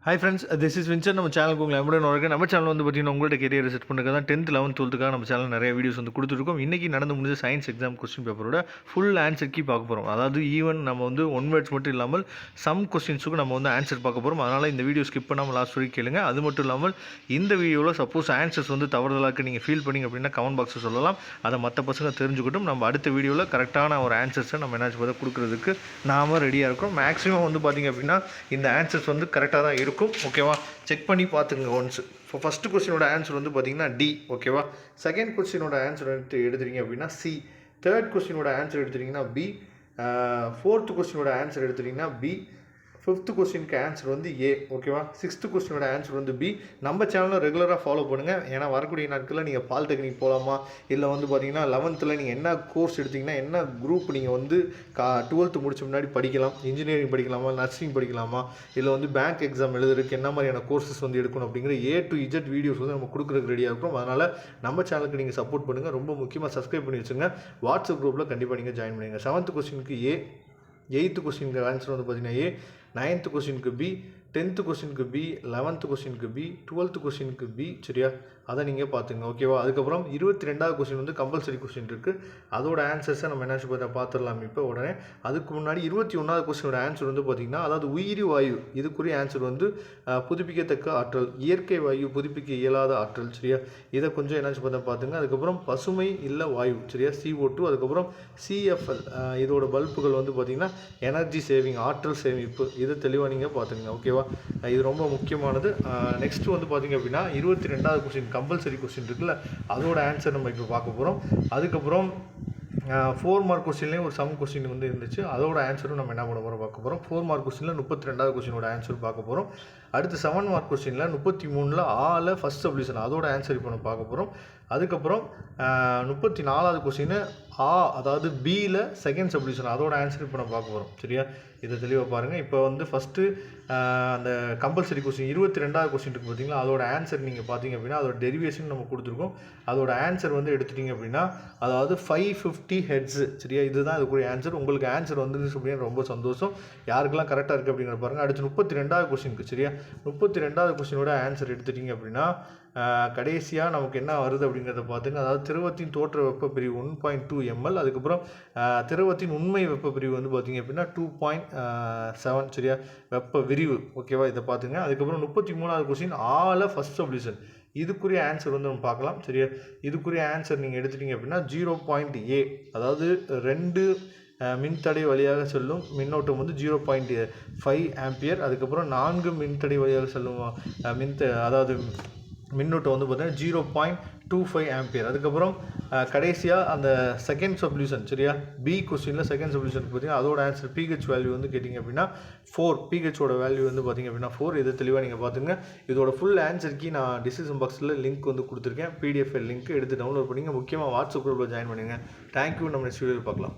Hi friends, this is Windsor. நம்ம சேனலுக்கு உங்களை எப்படி நம்ம சேனல் வந்து பார்த்தீங்கன்னா உங்களோட கெரியர் செட் பண்ணுறது தான் 10th 11th 12th நம்ம சேனல் நிறைய வீடியோஸ் வந்து கொடுத்துருக்கோம். இன்றைக்கி நடந்து முடிஞ்ச சயின்ஸ் எக்ஸாம் கொஸ்டின் பேப்பரோட ஃபுல் ஆன்சர் கீ பார்க்க போகிறோம். அதாவது ஈவன் நம்ம வந்து ஒன் வேர்ட்ஸ் மட்டும் இல்லாமல் சம் கொஸ்டின்ஸுக்கு நம்ம வந்து ஆன்சர் பார்க்க போகிறோம். அதனால் இந்த வீடியோ ஸ்கிப் பண்ணாமல் லாஸ்ட் வரைக்கும் கேளுங்க. அது மட்டும் இல்லாமல் இந்த வீடியோவில் சப்போஸ் ஆன்சர்ஸ் வந்து தவறுதலாக நீங்கள் ஃபீல் பண்ணிங்க அப்படின்னா கமெண்ட் பாக்ஸில் சொல்லலாம். அதை மற்ற பசங்க தெரிஞ்சுக்கிட்டும் நம்ம அடுத்த வீடியோவில் கரெக்டான ஒரு ஆன்சர்ஸை நம்ம என்ன பார்த்து கொடுக்குறதுக்கு நாம் ரெடியாக இருக்கோம். மேக்ஸிமம் வந்து பார்த்திங்க அப்படின்னா இந்த ஆன்சர்ஸ் வந்து கரெக்டாக தான் இருக்கும். ஓகேவா, செக் பண்ணி பார்த்துங்க ஒன்ஸ். இப்போ ஃபஸ்ட்டு கொஸ்டினோட ஆன்சர் வந்து பார்த்திங்கன்னா டி. ஓகேவா, செகண்ட் கொஸ்டினோட ஆன்சர் எடுத்துட்டீங்க அப்படின்னா சி, தேர்ட் கொஸ்டினோட ஆன்சர் எடுத்துட்டிங்கன்னா பி, ஃபோர்த்து கொஸ்டினோட ஆன்சர் எடுத்துட்டிங்கன்னா பி, ஃபிஃப்த்து கொஸ்டினுக்கு ஆன்சர் வந்து ஏ. ஓகேவா, சிக்ஸ்த்து கொஸ்டினோட ஆன்சர் வந்து பி. நம்ம சேனலில் ரெகுலராக ஃபாலோ பண்ணுங்கள். ஏன்னா வரக்கூடிய நாட்களில் நீங்கள் பாலிடெக்னிக் போகலாமா, இல்லை வந்து பார்த்தீங்கன்னா 11th நீங்கள் என்ன கோர்ஸ் எடுத்திங்கன்னா என்ன குரூப் நீங்கள் வந்து 12th முடிச்ச முன்னாடி படிக்கலாம், இன்ஜினியரிங் படிக்கலாமா, நர்சிங் படிக்கலாமா, இல்லை வந்து பேங்க் எக்ஸாம் எழுதுறதுக்கு என்ன மாதிரியான கோர்சஸ் வந்து எடுக்கணும் அப்படிங்கிற A to Z வீடியோஸ் வந்து நம்ம கொடுக்குறதுக்கு ரெடியாக இருக்கும். அதனால் நம்ம சேனலுக்கு நீங்கள் சப்போர்ட் பண்ணுங்கள். ரொம்ப முக்கியமாக சப்ஸ்கிரைப் பண்ணி வச்சுங்க. வாட்ஸ்அப் குரூப்பில் கண்டிப்பாக நீங்கள் ஜாயின் பண்ணுங்கள். 7th கொஸ்டினுக்கு ஏ, 8th கொஸ்டினுக்கு ஆன்சர் வந்து பார்த்தீங்கன்னா ஏ, 9th கொஸ்டினுக்கு பி, 10th கொஸ்டினுக்கு பி, 11th கொஸ்டினுக்கு பி, 12th கொஸ்டினுக்கு பி. சரியா, அதை நீங்கள் பார்த்துங்க. ஓகேவா, அதுக்கப்புறம் 22வது கொஸ்டின் வந்து கம்பல்சரி கொஸ்டின் இருக்குது. அதோட ஆன்சர்ஸை நம்ம என்ன பார்த்துடலாம் இப்போ உடனே. அதுக்கு முன்னாடி 21வது கொஸ்டினோட ஆன்சர் வந்து பார்த்திங்கன்னா, அதாவது உயிரி வாயு, இதுக்குரிய ஆன்சர் வந்து புதுப்பிக்கத்தக்க ஆற்றல், இயற்கை வாயு புதுப்பிக்க இயலாத ஆற்றல். சரியா, இதை கொஞ்சம் என்ன பார்த்துங்க. அதுக்கப்புறம் பசுமை இல்லை வாயு, சரியா, CO2. அதுக்கப்புறம் CFL, இதோட பல்புகள் வந்து பார்த்திங்கன்னா எனர்ஜி சேவிங், ஆற்றல் சேமிப்பு. இதை தெளிவாக நீங்கள் பார்த்துங்க. ஓகேவா, இது ரொம்ப முக்கியமானது. நெக்ஸ்ட்டு வந்து பார்த்திங்க அப்படின்னா 22வது கொஸ்டின் கம்பல்சரி கொஸ்டின் இருக்குல்ல, அதோட ஆன்சர் நம்ம இப்போ பார்க்க போகிறோம். அதுக்கப்புறம் 4 மார்க் கொஸ்டின்லேயும் ஒரு சம் கொஸ்டின் வந்து இருந்துச்சு. அதோட ஆன்சரும் நம்ம என்ன பண்ண போகிறோம் பார்க்க போகிறோம். 4 மார்க் கொஸ்டினில் 32வது கொஸ்டினோட ஆன்சர் பார்க்க போகிறோம். அடுத்து 7 மார்க் கொஸ்டினில் 33ல் ஆல ஃபஸ்ட் சப்டிவிஷன், அதோட ஆன்சர் இப்போ நம்ம பார்க்க போகிறோம். அதுக்கப்புறம் 34வது கொஸ்டின் ஆ, அதாவது பியில் செகண்ட் சப்டிவிஷன், அதோட ஆன்சர் இப்போ நம்ம பார்க்க போகிறோம். சரியா, இதை தெளிவாக பாருங்கள். இப்போ வந்து ஃபஸ்ட்டு அந்த கம்பல்சரி கொஸ்டின் 22வது கொஸ்டின் இருக்குது பார்த்தீங்களா, அதோட ஆன்சர் நீங்கள் பார்த்தீங்க அப்படின்னா அதோட டெரிவேஷன் நம்ம கொடுத்துருக்கோம். அதோட ஆன்சர் வந்து எடுத்துட்டிங்க அப்படின்னா அதாவது 550 ஹெட்ஸு. சரியா, இதுதான் இதுக்குரிய ஆன்சர். உங்களுக்கு ஆன்சர் வந்துருச்சு அப்படின்னு ரொம்ப சந்தோஷம். யாருக்கெல்லாம் கரெக்டாக இருக்குது அப்படிங்கிற பாருங்கள். அடுத்து 32வது கொஸ்டினுக்கு, சரியா, 32வது கொஸ்டினோட ஆன்சர் எடுத்துட்டிங்க அப்படின்னா கடைசியாக நமக்கு என்ன வருது அப்படிங்கிறத பார்த்துங்க. அதாவது திரவத்தின் தோற்ற வெப்ப பிரிவு 1.2 ml. அதுக்கப்புறம் திரவத்தின் உண்மை வெப்ப பிரிவு வந்து பார்த்திங்க அப்படின்னா 2.7. சரியா, வெப்ப விரிவு. ஓகேவா, இதை பார்த்துங்க. அதுக்கப்புறம் 33வது கொஸ்டின் ஆல ஃபஸ்ட் சப்டிவிஷன், இதுக்குரிய ஆன்சர் வந்து நம்ம பார்க்கலாம். சரியா, இதுக்குரிய ஆன்சர் நீங்கள் எடுத்துட்டிங்க அப்படின்னா 0.A, அதாவது 2 மின்தடை வழியாக செல்லும் மின்னோட்டம் வந்து 0.5 ஆம்பியர். அதுக்கப்புறம் 4 மின்தடை வழியாக செல்லும் அதாவது மின்னோட்டம் வந்து பார்த்தீங்கன்னா 0.25 ஆம்பியர். அதுக்கப்புறம் கடைசியாக அந்த செகண்ட் சப்டிவிஷன், சரியா, பி கொஸ்டினில் செகண்ட் சப்டிவிஷன் பார்த்தீங்கன்னா அதோட ஆன்சர் pH வேல்யூ வந்து கேட்டிங்க அப்படின்னா 4. pHோட வேல்யூ வந்து பார்த்திங்க அப்படின்னா 4. இதை தெளிவாக நீங்கள் பார்த்துங்க. இதோட ஃபுல் ஆன்சருக்கு நான் டிஸ்கிரிப்ஷன் பாக்ஸில் லிங்க் வந்து கொடுத்துருக்கேன். PDF லிங்க் எடுத்து டவுன்லோட் பண்ணிங்க. முக்கியமாக வாட்ஸ்அப் குரூப்பில் ஜாயின் பண்ணுங்கள். தேங்க்யூ. நம்ம நெக்ஸ்ட் வீடியோவில் பார்க்கலாம்.